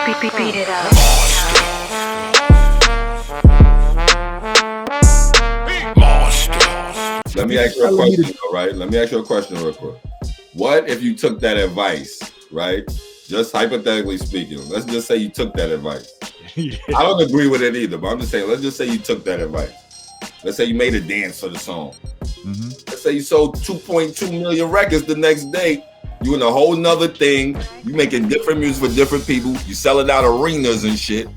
Beat it up. Let me ask you a question, though, right? Let me ask you a question real quick. What if you took that advice, right? Just hypothetically speaking, let's just say you took that advice. I don't agree with it either, but I'm just saying, let's just say you took that advice. Let's say you made a dance for the song. Mm-hmm. Let's say you sold 2.2 million records the next day. You in a whole nother thing. You making different music for different people. You selling out arenas and shit.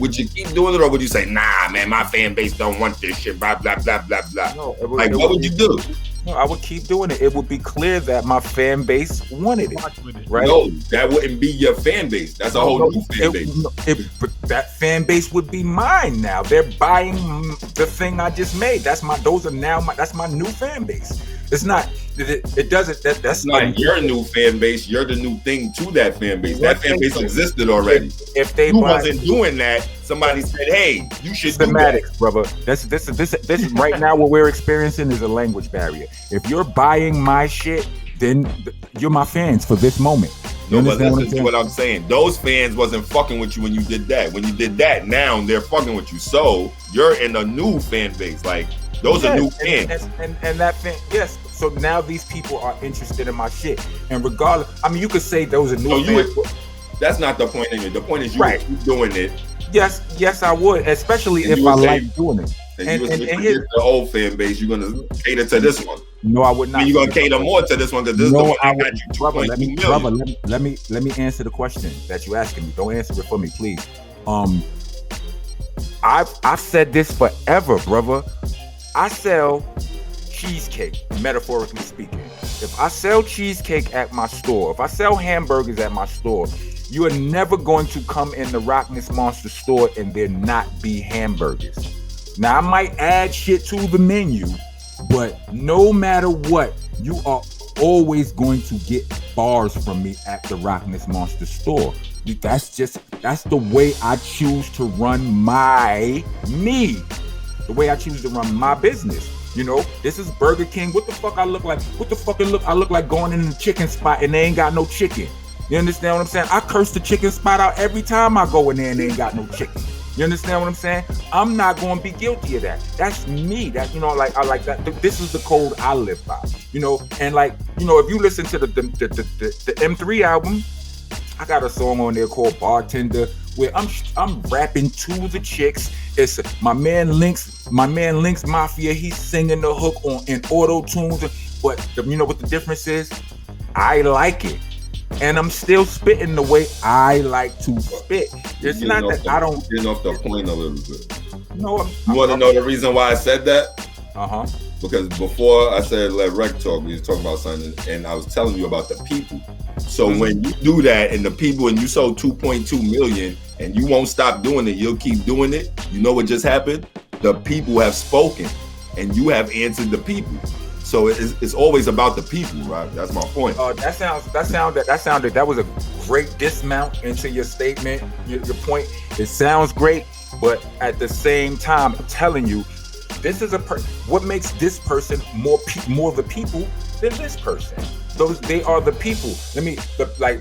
Would you keep doing it, or would you say, nah, man, my fan base don't want this shit, blah, blah, blah, blah, blah? No, what would you do? No, I would keep doing it. It would be clear that my fan base wanted it, right? No, that wouldn't be your fan base. That's a whole new fan base. But that fan base would be mine now. They're buying the thing I just made. That's my new fan base. It's not. It doesn't. That's not your new fan base. You're the new thing to that fan base. That fan base existed already. If they wasn't doing that, somebody said, "Hey, you should do that." Brother. This is right now what we're experiencing is a language barrier. If you're buying my shit, then you're my fans for this moment. No, but listen to what I'm saying. Those fans wasn't fucking with you when you did that. When you did that, now they're fucking with you. So you're in a new fan base. Like those are new fans. And that fan, yes. So now these people are interested in my shit. And regardless, I mean, you could say those are new fans. That's not the point anyway. The point is you keep doing it. Yes, I would, especially if I like doing it. And the old fan base, you're gonna cater to this one. No, I would not. You're gonna cater more to this one because this is the one that got you 2.2 million. Let me answer the question that you're asking me. Don't answer it for me, please. I've said this forever, brother. I sell cheesecake, metaphorically speaking. If I sell cheesecake at my store, if I sell hamburgers at my store, you are never going to come in the Rockness Monsta store and there not be hamburgers. Now, I might add shit to the menu, but no matter what, you are always going to get bars from me at the Rockness Monsta store. That's the way I choose to run the way I choose to run my business. You know, this is Burger King. What the fuck I look like? I look like going in the chicken spot and they ain't got no chicken. You understand what I'm saying? I curse the chicken spot out every time I go in there and they ain't got no chicken. You understand what I'm saying? I'm not going to be guilty of that. That's me. That, you know, like I like that. This is the code I live by. You know, and like, you know, if you listen to the M3 album, I got a song on there called Bartender where I'm rapping to the chicks. It's my man Links Mafia. He's singing the hook in auto tunes, but you know what the difference is? I like it. And I'm still spitting the way I like to spit. It's not that I don't get off the point a little bit. No, you want to know the reason why I said that? Uh-huh. Because before I said let Rec talk, we was talking about something, and I was telling you about the people. So when you do that, and the people, and you sold 2.2 million, and you won't stop doing it, you'll keep doing it. You know what just happened? The people have spoken, and you have answered the people. So it's always about the people, right? That's my point. That was a great dismount into your statement, your point. It sounds great, but at the same time, I'm telling you, this is what makes this person more the people than this person. They are the people.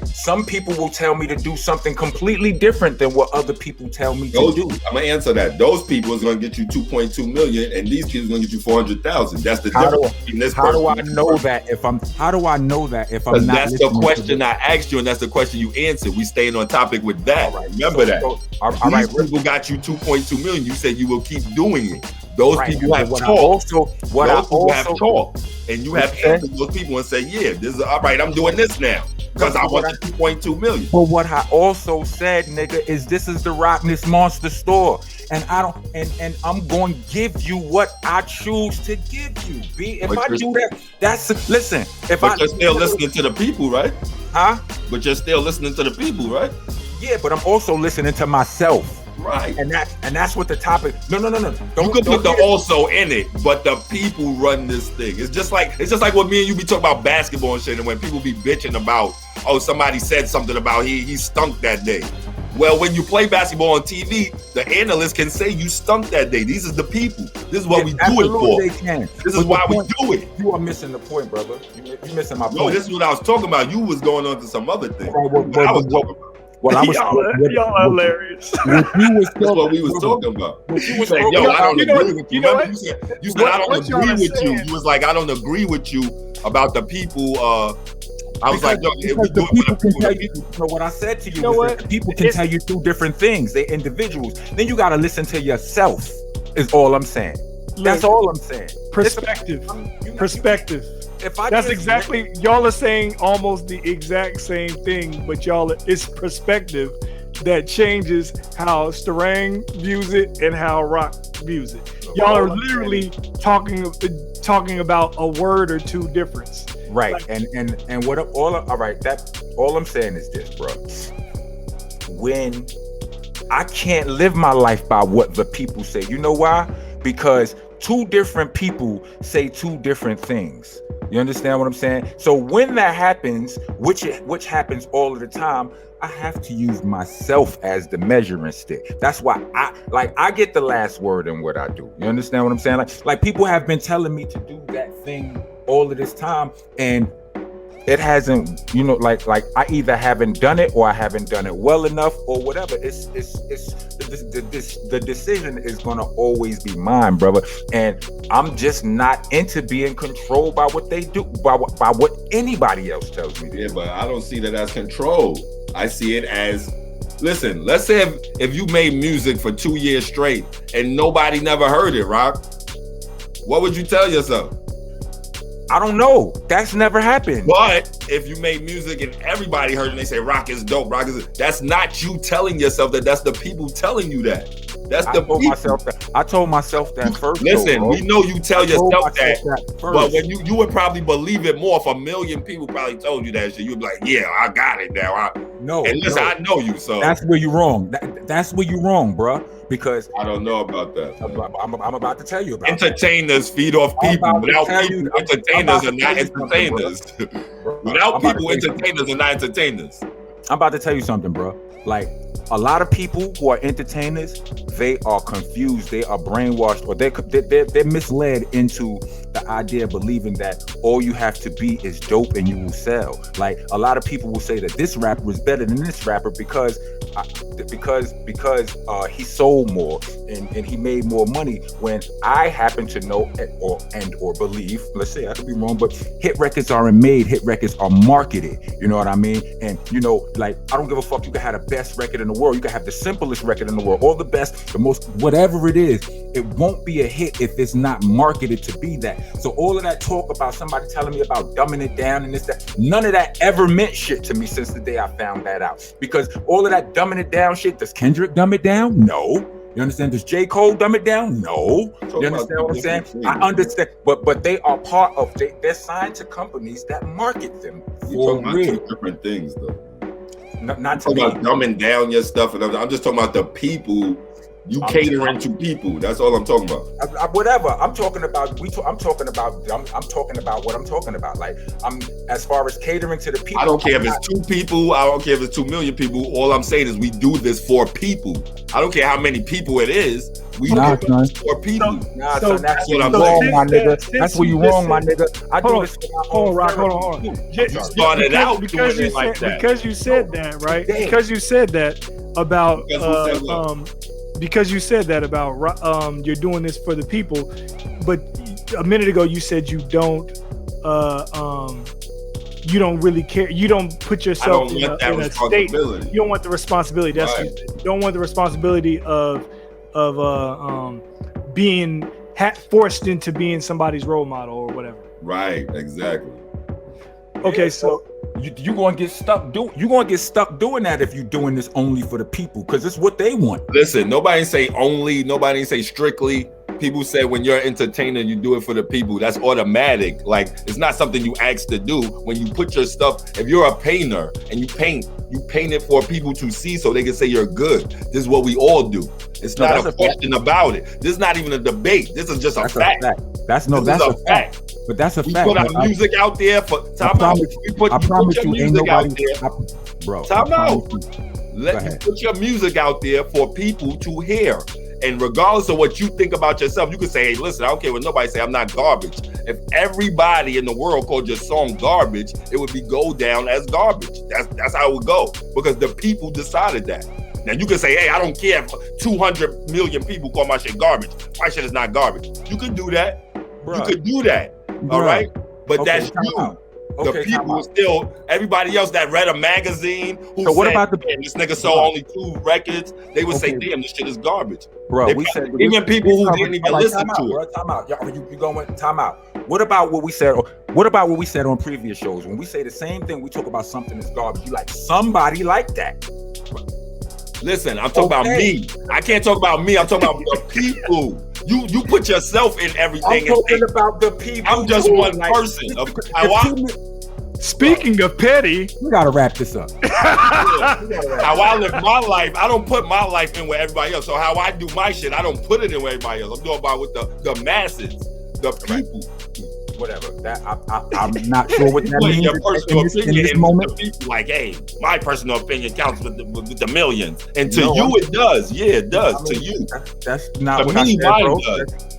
Some people will tell me to do something completely different than what other people tell me to do. I'm gonna answer that. Those people is gonna get you 2.2 million, and these people is gonna get you 400,000. That's the difference between this person. How do I know that if I'm not? That's the question I asked you, and that's the question you answered. We staying on topic with that. All right, remember that. These people got you 2.2 million. You said you will keep doing it. Those people have talked. Have talked. And you have answered those people and say, yeah, this is all right, I'm doing this now because I want the 2.2 million. But what I also said, nigga, is this is the Rockness Monsta store. And I'm going to give you what I choose to give you, B. If I do that, listen. But you're still listening to the people, right? Huh? But you're still listening to the people, right? Yeah, but I'm also listening to myself. Right. And that's what the topic. No. You can put the also in it, but the people run this thing. It's just like what me and you be talking about basketball and shit, and when people be bitching about, oh, somebody said something about he stunk that day. Well, when you play basketball on TV, the analyst can say you stunk that day. These are the people. This is what we do it for. They can. This is why we do it. You are missing the point, brother. You're missing my point. No, this is what I was talking about. You was going on to some other thing. Well, I was y'all are hilarious. That's what we was talking about. You said, yo, I don't agree with you. Remember, you said I don't agree with you. You was like, I don't agree with you about the people. I was like, yo, the people can tell you. You know what I said to you? Was that people can tell you two different things. They're individuals. Then you got to listen to yourself. Is all I'm saying. That's all I'm saying. Perspective. That's exactly, y'all are saying almost the exact same thing, but it's perspective that changes how Starang views it and how Rock views it. Y'all are literally talking about a word or two difference. Right. Like, and what all right, that all I'm saying is this, bro. When I can't live my life by what the people say. You know why? Because two different people say two different things. You understand what I'm saying? So when that happens, which happens all of the time, I have to use myself as the measuring stick. That's why I get the last word in what I do. You understand what I'm saying? Like people have been telling me to do that thing all of this time, and it hasn't, you know, like I either haven't done it or I haven't done it well enough or whatever. The decision is gonna always be mine, brother. And I'm just not into being controlled by what they do, by what anybody else tells me to do. Yeah, but I don't see that as control. I see it as, listen, let's say if you made music for 2 years straight and nobody never heard it, Rock, what would you tell yourself? I don't know. That's never happened. But if you made music and everybody heard it and they say Rock is dope, that's not you telling yourself that. That's the people telling you that. I told myself that first. Listen, we know you tell yourself that, but when you would probably believe it more if a million people probably told you that shit. You'd be like, yeah, I got it now. And listen, I know you, so that's where you're wrong. That's where you're wrong, bro. Because I don't know about that. I'm about to tell you about entertainers feed off people. Without people, entertainers are not entertainers. Without people, entertainers are not entertainers. I'm about to tell you something, bro. Like a lot of people who are entertainers, they are confused, they are brainwashed, or they're misled into the idea of believing that all you have to be is dope and you will sell. Like a lot of people will say that this rapper is better than this rapper because he sold more and he made more money. When I happen to know or believe, let's say I could be wrong, but hit records aren't made, hit records are marketed. You know what I mean? And you know, like I don't give a fuck. You can have the best record in the world. You can have the simplest record in the world, or the best, the most, whatever it is. It won't be a hit if it's not marketed to be that. So all of that talk about somebody telling me about dumbing it down and this, that, none of that ever meant shit to me since the day I found that out. Because all of that dumbing it down shit, does Kendrick dumb it down? No. You understand? Does J. Cole dumb it down? No. You understand what I'm saying? I understand, but they are part of, they're signed to companies that market them for real. Two different things, though. Not talking about dumbing down your stuff, and I'm just talking about the people. You catering to people. That's all I'm talking about. Whatever. I'm talking about what I'm talking about. Like as far as catering to the people. I don't care if it's 2 people. I don't care if it's 2 million people. All I'm saying is we do this for people. I don't care how many people it is. We do this for people. So that's what I'm saying, my nigga. That's where you wrong, my nigga. I do this for my own. Hold on. You started out because you like that. Because you said that, right? Because you said that about because you said that about you're doing this for the people, but a minute ago you said you don't really care. You don't put yourself in a state. You don't want the responsibility. That's right. You don't want the responsibility of being forced into being somebody's role model or whatever. Right. Exactly. Okay, so you're gonna get stuck doing that if you're doing this only for the people, because it's what they want. Listen, nobody say only, nobody say strictly. People say when you're an entertainer, you do it for the people. That's automatic. Like it's not something you ask to do. When you put your stuff, if you're a painter and you paint it for people to see so they can say you're good. This is what we all do. It's not a question about it. This is not even a debate. This is just a fact. That's a fact. But that's a fact. We put our music out there for time out. We put your music out there. Bro. Time out. Let you put your music out there for people to hear. And regardless of what you think about yourself, you can say, hey, listen, I don't care what nobody say, I'm not garbage. If everybody in the world called your song garbage, it would go down as garbage. That's how it would go, because the people decided that. Now you can say, hey, I don't care if 200 million people call my shit garbage. My shit is not garbage. You could do that. Bruh. You could do that. Bruh. All right? But that's you. The people still, everybody else that read a magazine who so said, about this nigga sold only 2 records, they would say, damn, this shit is garbage. Bro, we said even people who didn't even listen to it. Bro, time out. Y'all, you going time out. What about what we said? What about what we said on previous shows? When we say the same thing, we talk about something that's garbage. You like somebody like that. Listen, I'm talking about me. I can't talk about me. I'm talking about the people. You put yourself in everything. I'm talking about the people. I'm just one person. Speaking of petty, we gotta wrap this up. How I live my life, I don't put my life in with everybody else. So how I do my shit, I don't put it in with everybody else. I'm doing about with the masses, the people. Whatever. That I'm not sure what that means. Your personal opinion in this moment. People like, hey, my personal opinion counts with the millions, and to you it does. Yeah, it does. To you, that's not what I said, bro.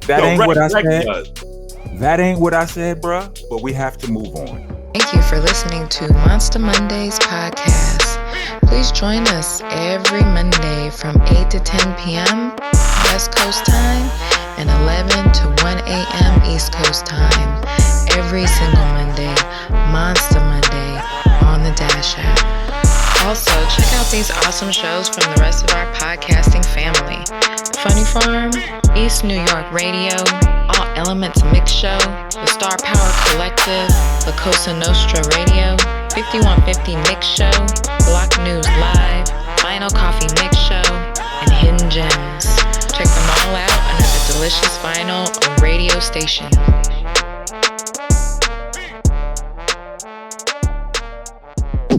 That ain't what I said. That ain't what I said, bro. But we have to move on. Thank you for listening to Monsta Mondayz podcast. Please join us every Monday from 8 to 10 p.m. West Coast time and 11 to 1 a.m. East Coast time. Every single Monday, Monsta Monday on the Dash app. Also, check out these awesome shows from the rest of our podcasting family. Funny Farm, East New York Radio, All Elements Mix Show, the Starpower Collective, La Cosa Nostra Radio, 5150 Mix Show, Block News Live, Final Coffee Mix Show, and Hidden Gems. Check them all out under the Delicious Vinyl radio station.